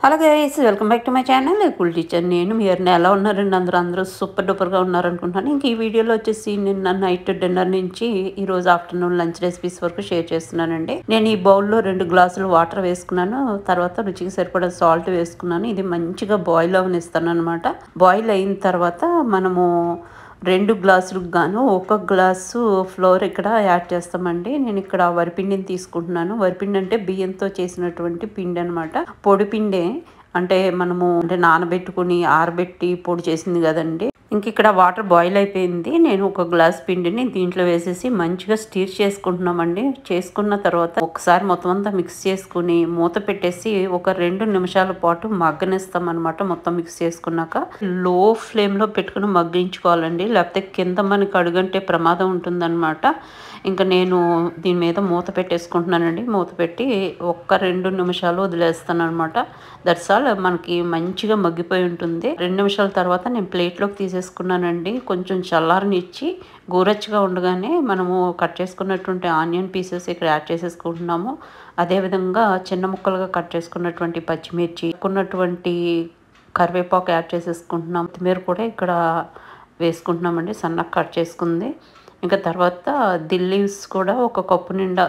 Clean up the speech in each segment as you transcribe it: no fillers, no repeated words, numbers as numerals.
Hello guys, welcome back to my channel cool teacher. నేను మీ ఎలా ఉన్నారండి? అందరూ సూపర్ డూపర్గా ఉన్నారనుకుంటున్నాను. ఇంక ఈ వీడియోలో వచ్చేసి నిన్న నైట్ డిన్నర్ నుంచి ఈరోజు ఆఫ్టర్నూన్ లంచ్ రెసిపీస్ వరకు షేర్ చేస్తున్నానండి. నేను ఈ బౌల్లో 2 గ్లాసులు వాటర్ వేసుకున్నాను. తర్వాత రుచికి సరిపడా సాల్ట్ వేసుకున్నాను. ఇది మంచిగా బాయిల్ అవనిస్తాను అనమాట. బాయిల్ అయిన తర్వాత మనము 2 గ్లాసులకు గాను 1 గ్లాసు ఫ్లోర్ ఇక్కడ యాడ్ చేస్తామండి. నేను ఇక్కడ వరిపిండిని తీసుకుంటున్నాను. వరిపిండి అంటే బియ్యంతో చేసినటువంటి పిండి అనమాట. పొడి పిండే, అంటే మనము నానబెట్టుకుని ఆరబెట్టి పొడి చేసింది కదండి. ఇంక ఇక్కడ వాటర్ బాయిల్ అయిపోయింది. నేను 1 గ్లాస్ పిండిని దీంట్లో వేసేసి మంచిగా స్టీర్ చేసుకుంటున్నామండి. చేసుకున్న తర్వాత ఒకసారి మొత్తం అంతా మిక్స్ చేసుకుని మూత పెట్టేసి ఒక 2 నిమిషాల పాటు మగ్గనిస్తాం అనమాట. మొత్తం మిక్స్ చేసుకున్నాక లో ఫ్లేమ్లో పెట్టుకుని మగ్గించుకోవాలండి, లేకపోతే కింద మనకి అడుగంటే ప్రమాదం ఉంటుందన్నమాట. ఇంకా నేను దీని మీద మూత పెట్టేసుకుంటున్నానండి. మూత పెట్టి 1-2 నిమిషాలు వదిలేస్తాను అనమాట. That's all. మనకి మంచిగా మగ్గిపోయి ఉంటుంది. 2 నిమిషాల తర్వాత నేను ప్లేట్లోకి తీసేసుకున్నానండి. కొంచెం చల్లారనిచ్చి గోరచ్చగా ఉండగానే మనము కట్ చేసుకున్నటువంటి ఆనియన్ పీసెస్ ఇక్కడ యాడ్ చేసేసుకుంటున్నాము. అదేవిధంగా చిన్న ముక్కలుగా కట్ చేసుకున్నటువంటి పచ్చిమిర్చి, కొన్నటువంటి కరివేపాకు యాడ్ చేసేసుకుంటున్నాం. కొత్తిమీర కూడా ఇక్కడ వేసుకుంటున్నామండి, సన్నగా కట్ చేసుకుంది. ఇంకా తర్వాత దిల్ లీవ్స్ కూడా 1 కప్పు నిండా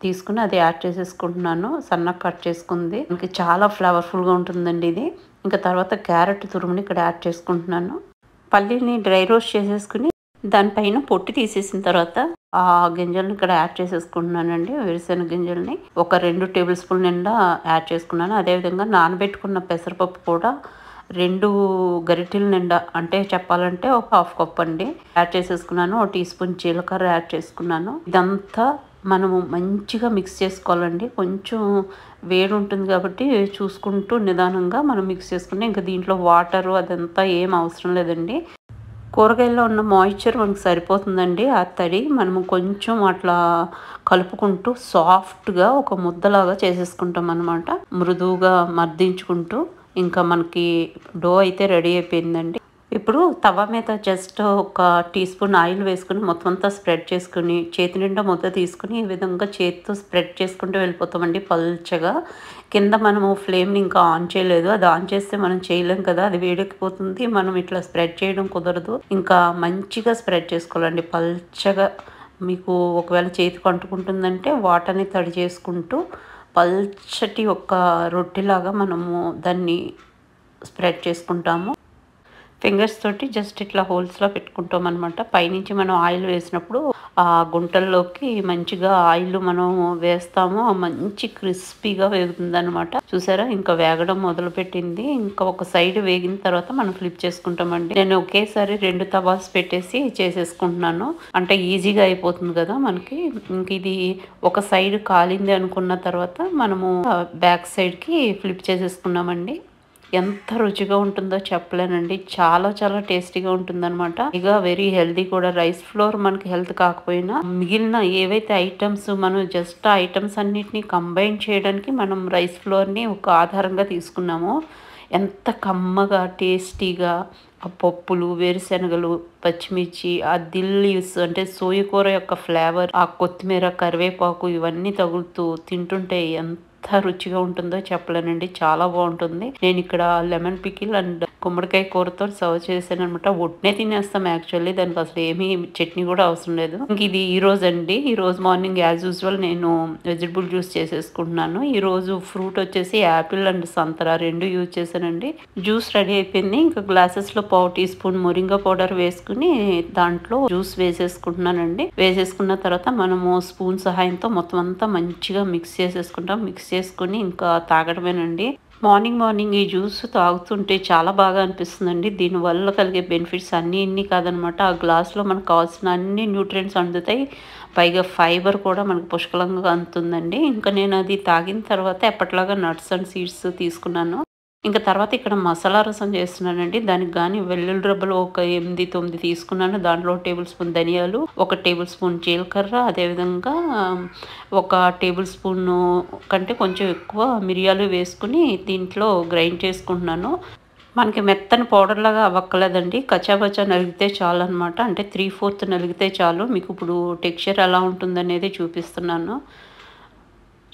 తీసుకుని అది యాడ్ చేసేసుకుంటున్నాను, సన్నగా కట్ చేసుకుంది. మనకి చాలా ఫ్లేవర్ఫుల్గా ఉంటుందండి ఇది. ఇంకా తర్వాత క్యారెట్ తురుముని ఇక్కడ యాడ్ చేసుకుంటున్నాను. పల్లీని డ్రై రోస్ట్ చేసేసుకుని దానిపైన పొట్టు తీసేసిన తర్వాత ఆ గింజలను ఇక్కడ యాడ్ చేసేసుకుంటున్నానండి. వేరుశెనగ గింజల్ని 1-2 టేబుల్ స్పూన్ నిండా యాడ్ చేసుకున్నాను. అదేవిధంగా నానబెట్టుకున్న పెసరపప్పు కూడా 2 గరిటెల నిండా, అంటే చెప్పాలంటే 1/2 కప్ అండి, యాడ్ చేసేసుకున్నాను. 1 టీ స్పూన్ జీలకర్ర యాడ్ చేసుకున్నాను. ఇదంతా మనము మంచిగా మిక్స్ చేసుకోవాలండి. కొంచెం వేడి ఉంటుంది కాబట్టి చూసుకుంటూ నిదానంగా మనం మిక్స్ చేసుకుంటే ఇంకా దీంట్లో వాటరు అదంతా ఏం అవసరం లేదండి. కూరగాయల్లో ఉన్న మాయిశ్చర్ మనకు సరిపోతుందండి. ఆ తడి మనము కొంచెం అట్లా కలుపుకుంటూ సాఫ్ట్గా ఒక ముద్దలాగా చేసేసుకుంటాం అన్నమాట. మృదువుగా మర్దించుకుంటూ ఇంకా మనకి డో అయితే రెడీ అయిపోయిందండి. ఇప్పుడు తవ మీద జస్ట్ 1 టీ స్పూన్ ఆయిల్ వేసుకుని మొత్తం అంతా స్ప్రెడ్ చేసుకుని చేతి నిండా ముద్ద తీసుకుని ఈ విధంగా చేతితో స్ప్రెడ్ చేసుకుంటూ వెళ్ళిపోతామండి పల్చగా. కింద మనము ఫ్లేమ్ని ఇంకా ఆన్ చేయలేదు. అది ఆన్ చేస్తే మనం చేయలేం కదా, అది వేడెక్కిపోతుంది. మనం ఇట్లా స్ప్రెడ్ చేయడం కుదరదు. ఇంకా మంచిగా స్ప్రెడ్ చేసుకోవాలండి పల్చగా. మీకు ఒకవేళ చేతికి అంటుకుంటుందంటే వాటర్ని తడి చేసుకుంటూ పల్చటి ఒక రొట్టెలాగా మనము దాన్ని స్ప్రెడ్ చేసుకుంటాము. ఫింగర్స్ తోటి జస్ట్ ఇట్లా హోల్స్లో పెట్టుకుంటాం అనమాట. పైనుంచి మనం ఆయిల్ వేసినప్పుడు ఆ గుంటల్లోకి మంచిగా ఆయిల్ మనం వేస్తాము. మంచి క్రిస్పీగా వేగుతుంది అనమాట. చూసారా, ఇంకా వేగడం మొదలు పెట్టింది. ఇంకా ఒక సైడ్ వేగిన తర్వాత మనం ఫ్లిప్ చేసుకుంటామండి. నేను ఒకేసారి 2 తవాస్ పెట్టేసి చేసేసుకుంటున్నాను, అంటే ఈజీగా అయిపోతుంది కదా మనకి. ఇంక ఇది ఒక సైడ్ కాలింది అనుకున్న తర్వాత మనము బ్యాక్ సైడ్కి ఫ్లిప్ చేసేసుకున్నామండి. ఎంత రుచిగా ఉంటుందో చెప్పలేనండి. చాలా చాలా టేస్టీగా ఉంటుందన్నమాట. ఇక వెరీ హెల్దీ కూడా. రైస్ ఫ్లోర్ మనకి హెల్త్ కాకపోయినా మిగిలిన ఏవైతే ఐటమ్స్ మనం జస్ట్ ఆ ఐటమ్స్ అన్నిటిని కంబైన్ చేయడానికి మనం రైస్ ఫ్లోర్ని ఒక ఆధారంగా తీసుకున్నాము. ఎంత కమ్మగా టేస్టీగా ఆ పప్పులు, వేరుశెనగలు, పచ్చిమిర్చి, ఆ దిల్ లీవ్స్ అంటే సోయకూర యొక్క ఫ్లేవర్, ఆ కొత్తిమీర, కరివేపాకు ఇవన్నీ తగులుతూ తింటుంటే ఎంత రుచిగా ఉంటుందో చెప్పలేనండి. చాలా బాగుంటుంది. నేను ఇక్కడ లెమన్ పికిల్ అండ్ గుమ్మడికాయ కూరతో సర్వ్ చేశాను అనమాట. ఒట్నే తినేస్తాం యాక్చువల్లీ, దానికి అసలు ఏమీ చట్నీ కూడా అవసరం లేదు. ఇంక ఇది ఈ రోజు అండి. ఈ రోజు మార్నింగ్ యాజ్ యూజువల్ నేను వెజిటబుల్ జ్యూస్ చేసేసుకుంటున్నాను. ఈ రోజు ఫ్రూట్ వచ్చేసి యాపిల్ అండ్ సంతరా 2 యూజ్ చేశానండి. జ్యూస్ రెడీ అయిపోయింది. ఇంకా గ్లాసెస్లో 1/2 టీ స్పూన్ మొరింగా పౌడర్ వేసుకుని దాంట్లో జ్యూస్ వేసేసుకుంటున్నానండి. వేసేసుకున్న తర్వాత మనము స్పూన్ సహాయంతో మొత్తం అంతా మంచిగా మిక్స్ చేసేసుకుంటాం. మిక్స్ చేసుకుని ఇంకా తాగడమేనండి. మార్నింగ్ ఈ జ్యూస్ తాగుతుంటే చాలా బాగా అనిపిస్తుందండి. దీనివల్ల కలిగే బెనిఫిట్స్ ఇన్ని కాదనమాట. ఆ గ్లాస్లో మనకు కావాల్సిన అన్ని న్యూట్రియంట్స్ అందుతాయి. పైగా ఫైబర్ కూడా మనకు పుష్కలంగా అందుతుందండి. ఇంకా నేను అది తాగిన తర్వాత ఎప్పటిలాగా నట్స్ అండ్ సీడ్స్ తీసుకున్నాను. ఇంకా తర్వాత ఇక్కడ మసాలా రసం చేస్తున్నానండి. దానికి కానీ వెల్లుల్లి రబ్బలు 8-9 తీసుకున్నాను. దాంట్లో 1 టేబుల్ స్పూన్ ధనియాలు, 1 టేబుల్ స్పూన్ జీలకర్ర, అదేవిధంగా 1 టేబుల్ స్పూన్ కంటే కొంచెం ఎక్కువ మిరియాలు వేసుకుని దీంట్లో గ్రైండ్ చేసుకుంటున్నాను. మనకి మెత్తని పౌడర్ లాగా అవ్వక్కలేదండి. కచ్చాబచ్చా నలిగితే చాలు అనమాట. అంటే 3/4 నలిగితే చాలు. మీకు ఇప్పుడు టెక్స్చర్ ఎలా ఉంటుందనేది చూపిస్తున్నాను.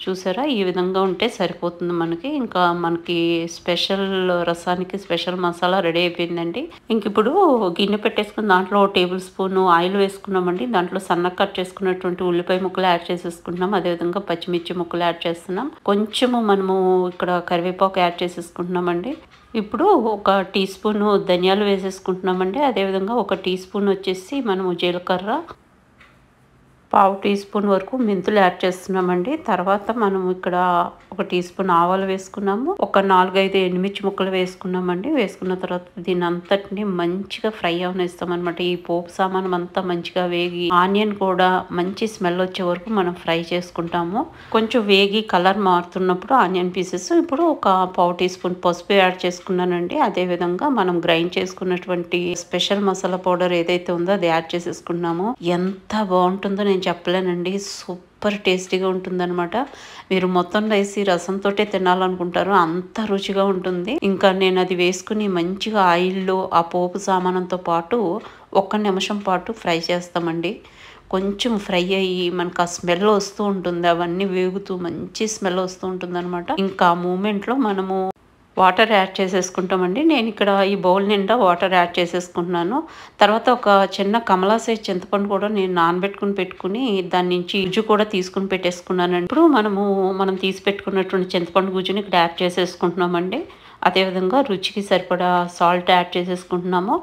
చూసారా? ఈ విధంగా ఉంటే సరిపోతుంది మనకి. ఇంకా మనకి స్పెషల్ రసానికి స్పెషల్ మసాలా రెడీ అయిపోయిందండి. ఇంకిప్పుడు గిన్నె పెట్టేసుకుని దాంట్లో టేబుల్ స్పూను ఆయిల్ వేసుకున్నామండి. దాంట్లో సన్నగా కట్ చేసుకున్నటువంటి ఉల్లిపాయ ముక్కలు యాడ్ చేసేసుకుంటున్నాం. అదేవిధంగా పచ్చిమిర్చి ముక్కలు యాడ్ చేస్తున్నాం. కొంచెము మనము ఇక్కడ కరివేపాకు యాడ్ చేసేసుకుంటున్నామండి. ఇప్పుడు ఒక టీ స్పూను ధనియాలు వేసేసుకుంటున్నామండి. అదేవిధంగా ఒక టీ స్పూన్ వచ్చేసి మనము జీలకర్ర, పావు టీ స్పూన్ వరకు మెంతులు యాడ్ చేస్తున్నామండి. తర్వాత మనం ఇక్కడ ఒక టీ స్పూన్ ఆవాలు వేసుకున్నాము. ఒక 4-5 ఎండుమిర్చి ముక్కలు వేసుకున్నామండి. వేసుకున్న తర్వాత దీని అంతటిని మంచిగా ఫ్రై అవనిస్తామన్నమాట. ఈ పోపు సామానం అంతా మంచిగా వేగి ఆనియన్ కూడా మంచి స్మెల్ వచ్చే వరకు మనం ఫ్రై చేసుకుంటాము. కొంచెం వేగి కలర్ మారుతున్నప్పుడు ఆనియన్ పీసెస్ ఇప్పుడు ఒక పావు టీ స్పూన్ పసుపు యాడ్ చేసుకున్నానండి. అదేవిధంగా మనం గ్రైండ్ చేసుకున్నటువంటి స్పెషల్ మసాలా పౌడర్ ఏదైతే ఉందో అది యాడ్ చేసేసుకున్నాము. ఎంత బాగుంటుందో నేను చెప్పలేనండి. సూపర్ టేస్టీగా ఉంటుందన్నమాట. మీరు మొత్తం రైస్ రసంతోటే తినాలనుకుంటారు, అంత రుచిగా ఉంటుంది. ఇంకా నేను అది వేసుకుని మంచిగా ఆయిల్లో ఆ పోపు సామానంతో పాటు 1 నిమిషం పాటు ఫ్రై చేస్తామండి. కొంచెం ఫ్రై అయ్యి మనకు ఆ స్మెల్ వస్తూ ఉంటుంది. అవన్నీ వేగుతూ మంచి స్మెల్ వస్తూ ఉంటుంది అనమాట. ఇంకా ఆ మూమెంట్లో మనము వాటర్ యాడ్ చేసేసుకుంటామండి. నేను ఇక్కడ ఈ బౌల్ నిండా వాటర్ యాడ్ చేసేసుకుంటున్నాను. తర్వాత ఒక చిన్న కమలా సైజ్ చింతపండు కూడా నేను నానబెట్టుకుని దాని నుంచి గుజ్జు కూడా తీసుకుని పెట్టేసుకున్నానండి. ఇప్పుడు మనం తీసి పెట్టుకున్నటువంటి చింతపండు గుజ్జుని ఇక్కడ యాడ్ చేసేసుకుంటున్నామండి. అదేవిధంగా రుచికి సరిపడా సాల్ట్ యాడ్ చేసేసుకుంటున్నాము.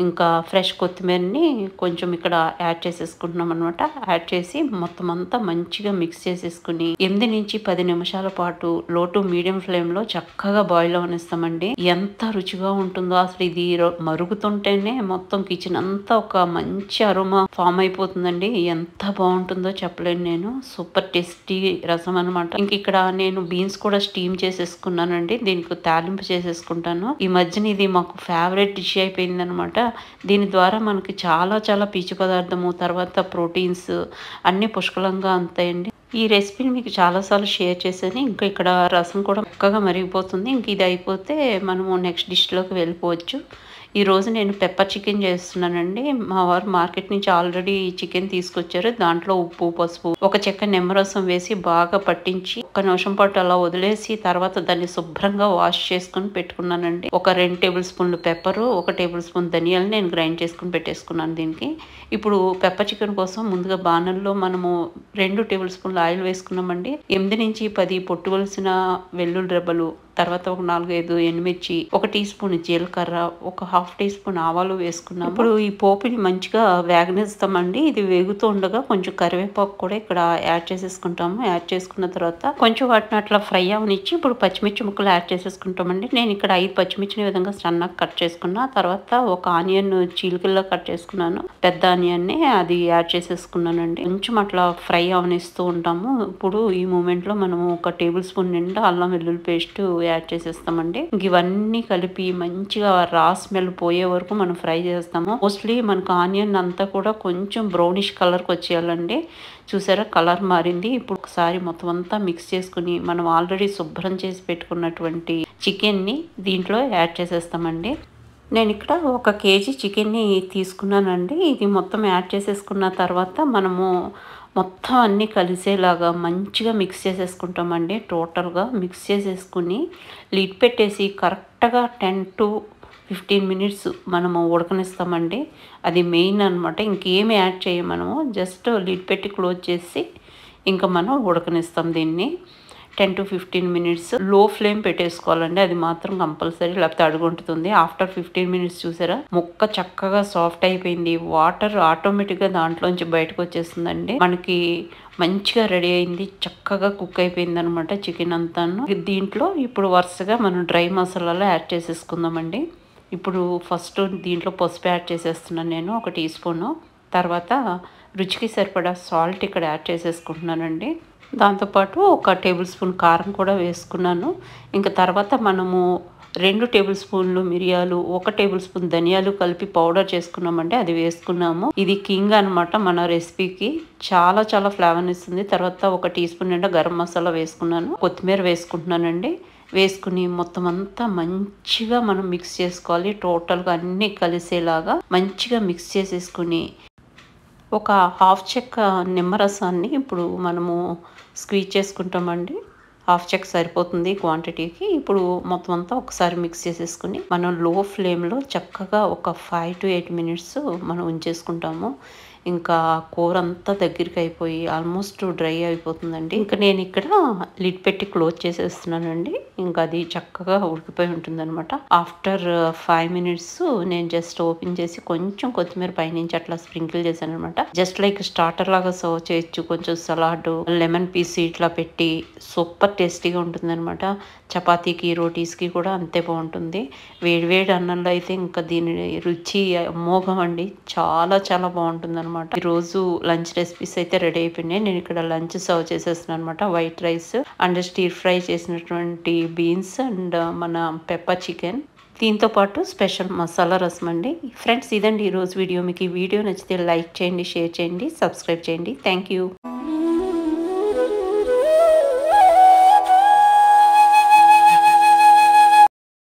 ఇంకా ఫ్రెష్ కొత్తిమీరని కొంచెం ఇక్కడ యాడ్ చేసేసుకుంటున్నాం అనమాట. యాడ్ చేసి మొత్తం అంతా మంచిగా మిక్స్ చేసేసుకుని 8 నుంచి 10 నిమిషాల పాటు లో టు మీడియం ఫ్లేమ్లో చక్కగా బాయిల్ అవనిస్తామండి. ఎంత రుచిగా ఉంటుందో అసలు ఇది మరుగుతుంటేనే మొత్తం కిచెన్ అంతా ఒక మంచి అరోమా ఫామ్ అయిపోతుందండి. ఎంత బాగుంటుందో చెప్పలేను నేను. సూపర్ టేస్టీ రసం అనమాట. ఇంక ఇక్కడ నేను బీన్స్ కూడా స్టీమ్ చేసేసుకున్నానండి. దీనికి తాలింపు చేసేసుకుంటాను. ఈ మధ్యన ఇది మాకు ఫేవరెట్ డిష్ అయిపోయింది అనమాట. దీని ద్వారా మనకి చాలా చాలా పీచు పదార్థము, తర్వాత ప్రోటీన్స్ అన్నీ పుష్కలంగా అందుతాయండి. ఈ రెసిపీని మీకు చాలాసార్లు షేర్ చేశాను. ఇంకా ఇక్కడ రసం కూడా చక్కగా మరిగిపోతుంది. ఇంక ఇది అయిపోతే మనము నెక్స్ట్ డిష్లోకి వెళ్ళిపోవచ్చు. ఈరోజు నేను పెప్పర్ చికెన్ చేస్తున్నానండి. మా వారు మార్కెట్ నుంచి ఆల్రెడీ చికెన్ తీసుకొచ్చారు. దాంట్లో ఉప్పు, పసుపు, ఒక చెక్క నిమ్మరసం వేసి బాగా పట్టించి 1 నిమిషం పాటు అలా వదిలేసి తర్వాత దాన్ని శుభ్రంగా వాష్ చేసుకుని పెట్టుకున్నానండి. ఒక 2 టేబుల్ స్పూన్లు పెప్పరు, 1 టేబుల్ స్పూన్ ధనియాలు నేను గ్రైండ్ చేసుకుని పెట్టేసుకున్నాను దీనికి. ఇప్పుడు పెప్పర్ చికెన్ కోసం ముందుగా బాణల్లో మనము 2 టేబుల్ స్పూన్లు ఆయిల్ వేసుకున్నామండి. 8 నుంచి 10 పొట్టువలసిన వెల్లుల్లి రెబ్బలు, తర్వాత ఒక 4-5 ఎండుమిర్చి, 1 టీ స్పూన్ జీలకర్ర, ఒక హాఫ్ టీ స్పూన్ ఆవాలు వేసుకున్నాం. ఇప్పుడు ఈ పోపుని మంచిగా వేగనిస్తామండి. ఇది వేగుతూ ఉండగా కొంచెం కరివేపాకు కూడా ఇక్కడ యాడ్ చేసేసుకుంటాము. యాడ్ చేసుకున్న తర్వాత కొంచెం వాటిని అట్లా ఫ్రై అవనిచ్చి ఇప్పుడు పచ్చిమిర్చి ముక్కలు యాడ్ చేసేసుకుంటామండి. నేను ఇక్కడ 5 పచ్చిమిర్చిని విధంగా సన్నగా కట్ చేసుకున్నా. తర్వాత ఒక ఆనియన్ చీలికల్లో కట్ చేసుకున్నాను. పెద్ద ఆనియన్ని అది యాడ్ చేసేసుకున్నానండి. కొంచెం అట్లా ఫ్రై అవనిస్తూ ఉంటాము. ఇప్పుడు ఈ మూమెంట్లో మనము 1 టేబుల్ స్పూన్ నిండా అల్లం వెల్లుల్లి పేస్ట్ యాడ్ చేసేస్తామండి. ఇవన్నీ కలిపి మంచిగా రా స్మెల్ పోయే వరకు మనం ఫ్రై చేస్తాము. మోస్ట్లీ మనకు ఆనియన్ అంతా కూడా కొంచెం బ్రౌనిష్ కలర్కి వచ్చేయాలండి. చూసారా, కలర్ మారింది. ఇప్పుడు ఒకసారి మొత్తం అంతా మిక్స్ చేసుకుని మనం ఆల్రెడీ శుభ్రం చేసి పెట్టుకున్నటువంటి చికెన్ని దీంట్లో యాడ్ చేసేస్తామండి. నేను ఇక్కడ 1 కేజీ చికెన్ని తీసుకున్నానండి. ఇది మొత్తం యాడ్ చేసేసుకున్న తర్వాత మనము మొత్తం అన్నీ కలిసేలాగా మంచిగా మిక్స్ చేసేసుకుంటామండి. టోటల్గా మిక్స్ చేసేసుకుని లిడ్ పెట్టేసి కరెక్ట్గా 10 to 15 మినిట్స్ మనము ఉడకనిస్తామండి. అది మెయిన్ అనమాట. ఇంకేమి యాడ్ చేయం మనము. జస్ట్ లిడ్ పెట్టి క్లోజ్ చేసి ఇంకా మనం ఉడకనిస్తాం దీన్ని. 10 to 15 మినిట్స్ లో ఫ్లేమ్ పెట్టేసుకోవాలండి. అది మాత్రం కంపల్సరీ, లేకపోతే అడుగుంటుంది. ఆఫ్టర్ 15 మినిట్స్ చూసారా ముక్క చక్కగా సాఫ్ట్ అయిపోయింది. వాటర్ ఆటోమేటిక్గా దాంట్లోంచి బయటకు వచ్చేస్తుందండి. మనకి మంచిగా రెడీ అయింది. చక్కగా కుక్ అయిపోయింది అనమాట చికెన్ అంతాను. దీంట్లో ఇప్పుడు వరుసగా మనం డ్రై మసాలాలు యాడ్ చేసేసుకుందామండి. ఇప్పుడు ఫస్ట్ దీంట్లో పసుపు యాడ్ చేసేస్తున్నాను నేను 1 టీ స్పూను. తర్వాత రుచికి సరిపడా సాల్ట్ ఇక్కడ యాడ్ చేసేసుకుంటున్నానండి. దాంతోపాటు 1 టేబుల్ స్పూన్ కారం కూడా వేసుకున్నాను. ఇంకా తర్వాత మనము 2 టేబుల్ స్పూన్లు మిరియాలు, 1 టేబుల్ స్పూన్ ధనియాలు కలిపి పౌడర్ చేసుకున్నామండి. అది వేసుకున్నాము. ఇది కింగ్ అనమాట మన రెసిపీకి. చాలా చాలా ఫ్లేవర్ ఇస్తుంది. తర్వాత 1 టీ స్పూన్ నిండా గరం మసాలా వేసుకున్నాను. కొత్తిమీర వేసుకుంటున్నానండి. వేసుకుని మొత్తం అంతా మంచిగా మనం మిక్స్ చేసుకోవాలి. టోటల్గా అన్నీ కలిసేలాగా మంచిగా మిక్స్ చేసేసుకుని ఒక హాఫ్ చెక్క నిమ్మరసాన్ని ఇప్పుడు మనము స్క్వీజ్ చేసుకుంటామండి. హాఫ్ చెక్ సరిపోతుంది క్వాంటిటీకి. ఇప్పుడు మొత్తం అంతా ఒకసారి మిక్స్ చేసేసుకుని మనం లో ఫ్లేమ్లో చక్కగా ఒక 5 to 8 మినిట్స్ మనం ఉంచేసుకుంటాము. ఇంకా కూర అంతా దగ్గరికి అయిపోయి ఆల్మోస్ట్ డ్రై అయిపోతుందండి. ఇంకా నేను ఇక్కడ లిడ్ పెట్టి క్లోజ్ చేసేస్తున్నానండి. ఇంకా అది చక్కగా ఉడికిపోయి ఉంటుందన్నమాట. ఆఫ్టర్ 5 మినిట్స్ నేను జస్ట్ ఓపెన్ చేసి కొంచెం కొత్తిమీర పైనుంచి అట్లా స్ప్రింకిల్ చేశాను అనమాట. జస్ట్ లైక్ స్టార్టర్ లాగా సర్వ్ చేయొచ్చు. కొంచెం సలాడ్, లెమన్ పీస్ ఇట్లా పెట్టి సూపర్ టేస్టీగా ఉంటుందన్నమాట. చపాతీకి, రోటీస్కి కూడా అంతే బాగుంటుంది. వేడివేడి అన్నంలో అయితే ఇంకా దీని రుచి అమోఘం అండి. చాలా చాలా బాగుంటుంది అనమాట. ఈరోజు లంచ్ రెసిపీస్ అయితే రెడీ అయిపోయినాయి. నేను ఇక్కడ లంచ్ సర్వ్ చేసేస్తున్నాను అనమాట. White rice and stir fry చేసినటువంటి బీన్స్ అండ్ మన పెప్పర్ చికెన్, దీంతో పాటు స్పెషల్ మసాలా రసం అండి. ఫ్రెండ్స్, ఇదండి ఈరోజు వీడియో. మీకు ఈ వీడియో నచ్చితే లైక్ చేయండి, షేర్ చేయండి, సబ్స్క్రైబ్ చేయండి. Thank you.